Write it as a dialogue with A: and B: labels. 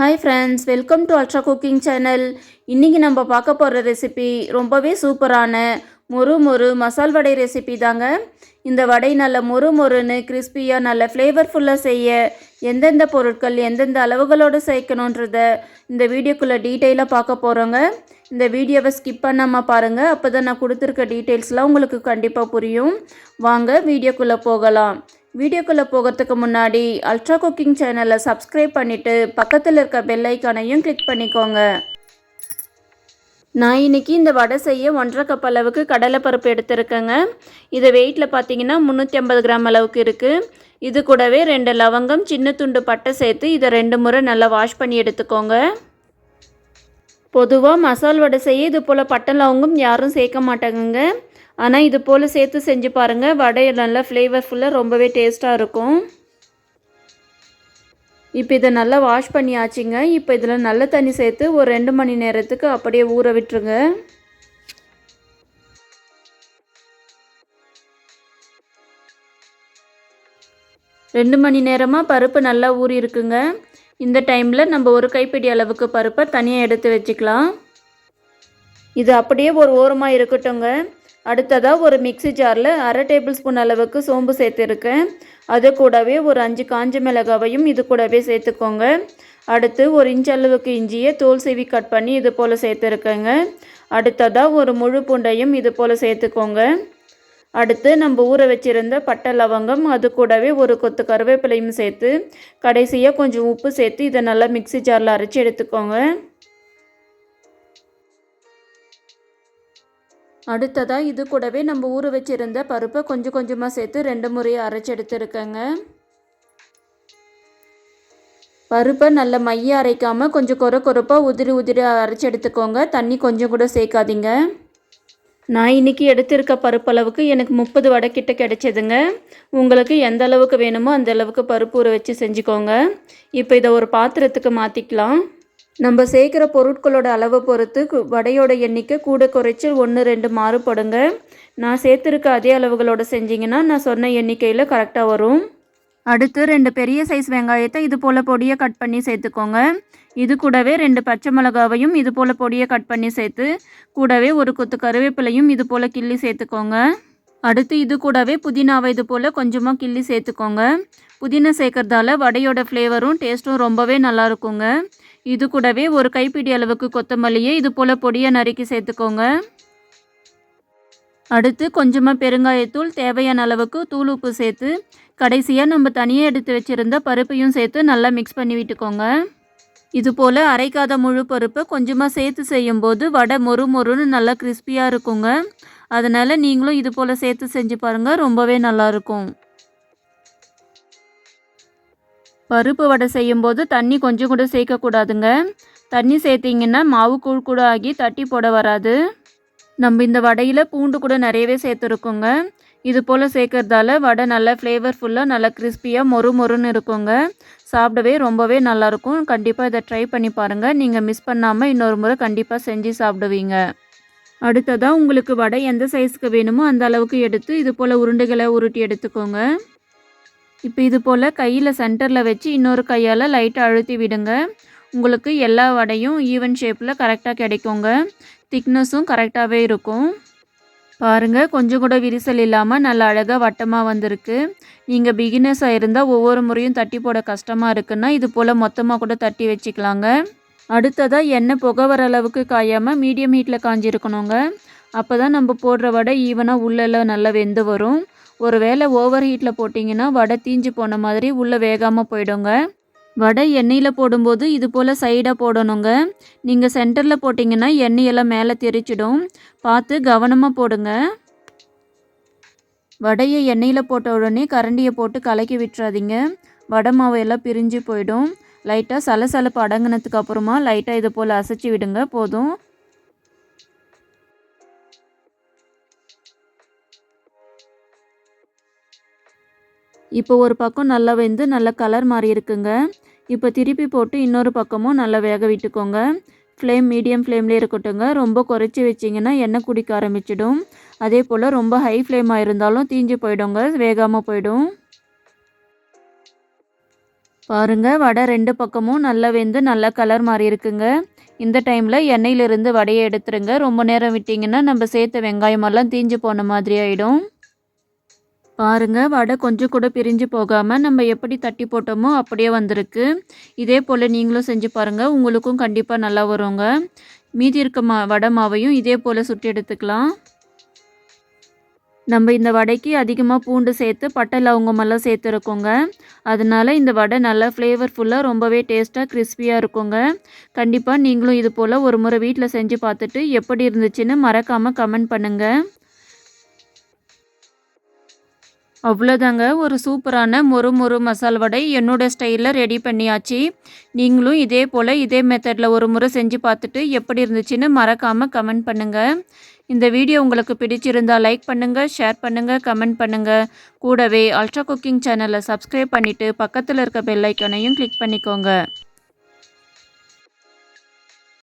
A: Hi friends, welcome to ultra cooking channel. இன்றைக்கி நம்ம பார்க்க போகிற ரெசிபி ரொம்பவே சூப்பரான மொறு மொறு மசால் வடை ரெசிபி தாங்க. இந்த வடை நல்ல மொறு மொறுன்னு கிறிஸ்பியாக நல்ல ஃப்ளேவர்ஃபுல்லாக செய்ய எந்தெந்த பொருட்கள் எந்தெந்த அளவுகளோடு சேர்க்கணுன்றத இந்த வீடியோக்குள்ளே டீட்டெயிலாக பார்க்க போகிறோங்க. இந்த வீடியோவை ஸ்கிப் பண்ணாமல் பாருங்கள், அப்போ தான் நான் கொடுத்துருக்க டீட்டெயில்ஸ்லாம் உங்களுக்கு கண்டிப்பாக புரியும். வாங்க வீடியோக்குள்ளே போகலாம். வீடியோக்குள்ளே போகிறதுக்கு முன்னாடி அல்ட்ரா குக்கிங் சேனலை சப்ஸ்கிரைப் பண்ணிவிட்டு பக்கத்தில் இருக்க பெல் ஐக்கானையும் கிளிக் பண்ணிக்கோங்க. நான் இன்றைக்கி இந்த வடை செய்ய 1.5 கப் அளவுக்கு கடலைப்பருப்பு எடுத்துருக்கேங்க. இது வெயிட்டில் பார்த்தீங்கன்னா 350 கிராம் அளவுக்கு இருக்குது. இது கூடவே 2 லவங்கம், சின்ன துண்டு பட்டை சேர்த்து இதை 2 முறை நல்லா வாஷ் பண்ணி எடுத்துக்கோங்க. பொதுவாக மசால் வடை செய்ய இது போல் பட்டை லவங்கம் யாரும் சேர்க்க மாட்டாங்க. ஆனால் இது போல் சேர்த்து செஞ்சு பாருங்கள், வடை நல்லா ஃப்ளேவர்ஃபுல்லாக ரொம்பவே டேஸ்ட்டாக இருக்கும். இப்போ இதை நல்லா வாஷ் பண்ணியாச்சுங்க. இப்போ இதில் நல்ல தண்ணி சேர்த்து ஒரு 2 மணி நேரத்துக்கு அப்படியே ஊற விட்டுருங்க. ரெண்டு மணி நேரமாக பருப்பு நல்லா ஊறி இருக்குங்க. இந்த டைமில் நம்ம ஒரு கைப்பிடி அளவுக்கு பருப்பை தனியாக எடுத்து வச்சுக்கலாம். இது அப்படியே ஒரு ஓரமாக இருக்கட்டுங்க. அடுத்ததாக ஒரு மிக்ஸி ஜாரில் 1/2 டேபிள் ஸ்பூன் அளவுக்கு சோம்பு சேர்த்துருக்கேன். அது கூடவே ஒரு 5 காஞ்ச மிளகாவையும் இது கூடவே சேர்த்துக்கோங்க. அடுத்து 1 இன்ச் அளவுக்கு இஞ்சியை தோல் சீவி கட் பண்ணி இது போல் சேர்த்துருக்கேங்க. அடுத்ததாக ஒரு முழு பூண்டையும் இது போல் சேர்த்துக்கோங்க. அடுத்து நம்ம ஊற வச்சுருந்த பட்டை லவங்கம், அது கூடவே ஒரு கொத்து கருவேப்பிலையும் சேர்த்து கடைசியாக கொஞ்சம் உப்பு சேர்த்து இதை நல்லா மிக்ஸி ஜாரில் அரைச்சி எடுத்துக்கோங்க. அடுத்ததாக இது கூடவே நம்ம ஊற வச்சுருந்த பருப்பை கொஞ்சம் கொஞ்சமாக சேர்த்து 2 முறையை அரைச்சி எடுத்துருக்கேங்க. பருப்பை நல்ல மைய அரைக்காமல் கொஞ்சம் கொரப்பாக உதிரி அரைச்சி எடுத்துக்கோங்க. தண்ணி கொஞ்சம் கூட சேர்க்காதீங்க. நான் இன்றைக்கி எடுத்திருக்க பருப்பளவுக்கு எனக்கு 30 வடை கிட்ட கிடைச்சதுங்க. உங்களுக்கு எந்த அளவுக்கு வேணுமோ அந்த அளவுக்கு பருப்பு ஊற வச்சு செஞ்சுக்கோங்க. இப்போ இதை ஒரு பாத்திரத்துக்கு மாற்றிக்கலாம். நம்ம சேர்க்குற பொருட்களோட அளவை பொறுத்து வடையோட எண்ணிக்கை கூட குறைச்சல் 1-2 மாறுபடுங்க. நான் சேர்த்துருக்க அதே அளவுகளோடு செஞ்சிங்கன்னா நான் சொன்ன எண்ணிக்கையில் கரெக்டாக வரும். அடுத்து 2 பெரிய சைஸ் வெங்காயத்தை இது போல் பொடியை கட் பண்ணி சேர்த்துக்கோங்க. இது கூடவே 2 பச்சை மிளகாவையும் இது போல் பொடியை கட் பண்ணி சேர்த்து கூடவே ஒரு கொத்து கருவேப்பிலையும் இது போல் கிள்ளி சேர்த்துக்கோங்க. அடுத்து இது கூடவே புதினாவை இது போல் கொஞ்சமாக கிள்ளி சேர்த்துக்கோங்க. புதினா சேர்க்கறதால வடையோட ஃப்ளேவரும் டேஸ்ட்டும் ரொம்பவே நல்லா இருக்குங்க. இது கூடவே ஒரு கைப்பிடி அளவுக்கு கொத்தமல்லியை இது போல் பொடியை நறுக்கி சேர்த்துக்கோங்க. அடுத்து கொஞ்சமாக பெருங்காயத்தூள், தேவையான அளவுக்கு தூள் உப்பு சேர்த்து கடைசியாக நம்ம தனியாக எடுத்து வச்சுருந்த பருப்பையும் சேர்த்து நல்லா மிக்ஸ் பண்ணி விட்டுக்கோங்க. இது போல் அரைக்காத முழு பருப்பை கொஞ்சமாக சேர்த்து செய்யும்போது வடை மொறு மொறுன்னு நல்லா கிறிஸ்பியாக இருக்குங்க. அதனால் நீங்களும் இது போல் சேர்த்து செஞ்சு பாருங்கள், ரொம்பவே நல்லாயிருக்கும். பருப்பு வடை செய்யும்போது தண்ணி கொஞ்சம் கூட சேர்க்கக்கூடாதுங்க. தண்ணி சேர்த்திங்கன்னா மாவு கூழ் கூட ஆகி தட்டி போட வராது. நம்ம இந்த வடையில் பூண்டு கூட நிறையவே சேர்த்துருக்கோங்க. இது போல் சேர்க்கறதால வடை நல்லா ஃப்ளேவர்ஃபுல்லாக நல்லா கிறிஸ்பியாக மொறு மொறுன்னு இருக்குங்க. சாப்பிடவே ரொம்பவே நல்லாயிருக்கும். கண்டிப்பாக இதை ட்ரை பண்ணி பாருங்கள். நீங்கள் மிஸ் பண்ணாமல் இன்னொரு முறை கண்டிப்பாக செஞ்சு சாப்பிடுவீங்க. அடுத்ததாக உங்களுக்கு வடை எந்த சைஸுக்கு வேணுமோ அந்த அளவுக்கு எடுத்து இது போல் உருண்டைகளை உருட்டி எடுத்துக்கோங்க. இப்போ இது போல் கையில் சென்டரில் வச்சு இன்னொரு கையால் லைட்டாக அழுத்தி விடுங்க. உங்களுக்கு எல்லா வடையும் ஈவன் ஷேப்பில் கரெக்டாக கிடைக்குங்க. திக்னஸும் கரெக்டாகவே இருக்கும். பாருங்கள், கொஞ்சம் கூட விரிசல் இல்லாமல் நல்லா அழகாக வட்டமாக வந்திருக்கு. நீங்கள் பிகினர்ஸாக இருந்தால் ஒவ்வொரு முறையும் தட்டி போட கஷ்டமாக இருக்குன்னா இது போல் மொத்தமாக கூட தட்டி வச்சுக்கலாங்க. அடுத்ததாக எண்ணெய் புகை வர அளவுக்கு காயாமல் மீடியம் ஹீட்டில் காஞ்சிருக்கணுங்க. அப்போ தான் நம்ம போடுற வடை ஈவனாக உள்ளெல்லாம் நல்லா வெந்து வரும். ஒரு வேளை ஓவர் ஹீட்டில் போட்டிங்கன்னா வடை தீஞ்சு போன மாதிரி உள்ளே வேகாமல் போயிடுங்க. வடை எண்ணெயில் போடும்போது இது போல் சைடாக போடணுங்க. நீங்கள் சென்டரில் போட்டிங்கன்னா எண்ணெயெல்லாம் மேலே தெரிச்சிடும். பார்த்து கவனமாக போடுங்க. வடையை எண்ணெயில் போட்ட உடனே கரண்டியை போட்டு கலக்கி விட்டுறாதீங்க. வடை மாவு எல்லாம் பிரிஞ்சு போயிடும். லைட்டாக சலசலப்பு அடங்கினதுக்கு அப்புறமா லைட்டாக இது போல் அசைச்சி விடுங்க, போதும். இப்போ ஒரு பக்கம் நல்லா வெந்து நல்ல கலர் மாறி இருக்குங்க. இப்போ திருப்பி போட்டு இன்னொரு பக்கமும் நல்லா வேக விட்டுக்கோங்க. ஃப்ளேம் மீடியம் ஃப்ளேம்லேயே இருக்கட்டுங்க. ரொம்ப குறைச்சி வச்சிங்கன்னா எண்ணெய் குடிக்க ஆரம்பிச்சிடும். அதே போல் ரொம்ப ஹை ஃப்ளேமாக இருந்தாலும் தீஞ்சு போயிடுங்க, வேகாமல் போயிடும். பாருங்க வடை 2 பக்கமும் நல்லா வெந்து நல்ல கலர் மாறி இருக்குங்க. இந்த டைமில் எண்ணெயிலிருந்து வடையை எடுத்துருங்க. ரொம்ப நேரம் விட்டிங்கன்னா நம்ம சேர்த்த வெங்காயமெல்லாம் தீஞ்சு போன மாதிரி ஆகிடும். பாருங்க வடை கொஞ்சம் கூட பிரிஞ்சு போகாமல் நம்ம எப்படி தட்டி போட்டோமோ அப்படியே வந்திருக்கு. இதே போல் நீங்களும் செஞ்சு பாருங்கள், உங்களுக்கும் கண்டிப்பாக நல்லா வருங்க. மீதி இருக்க வடை மாவையும் இதே போல் சுட்டு எடுத்துக்கலாம். நம்ம இந்த வடைக்கு அதிகமாக பூண்டு சேர்த்து பட்டை லவங்கமெல்லாம் சேர்த்துருக்கோங்க. அதனால இந்த வடை நல்லா ஃப்ளேவர்ஃபுல்லாக ரொம்பவே டேஸ்ட்டாக கிறிஸ்பியாக இருக்குங்க. கண்டிப்பாக நீங்களும் இது போல் ஒரு முறை வீட்டில் செஞ்சு பார்த்துட்டு எப்படி இருந்துச்சுன்னு மறக்காமல் கமெண்ட் பண்ணுங்கள். அவ்வளோதாங்க, ஒரு சூப்பரான மொறு மொறு மசால் வடை என்னோட ஸ்டைலில் ரெடி பண்ணியாச்சு. நீங்களும் இதே போல் இதே மெத்தடில் ஒரு முறை செஞ்சு பார்த்துட்டு எப்படி இருந்துச்சுன்னு மறக்காமல் கமெண்ட் பண்ணுங்கள். இந்த வீடியோ உங்களுக்கு பிடிச்சிருந்தால் லைக் பண்ணுங்கள், ஷேர் பண்ணுங்கள், கமெண்ட் பண்ணுங்கள். கூடவே அல்ட்ரா குக்கிங் சேனலை சப்ஸ்கிரைப் பண்ணிவிட்டு பக்கத்தில் இருக்க பெல் ஐக்கானையும் கிளிக் பண்ணிக்கோங்க.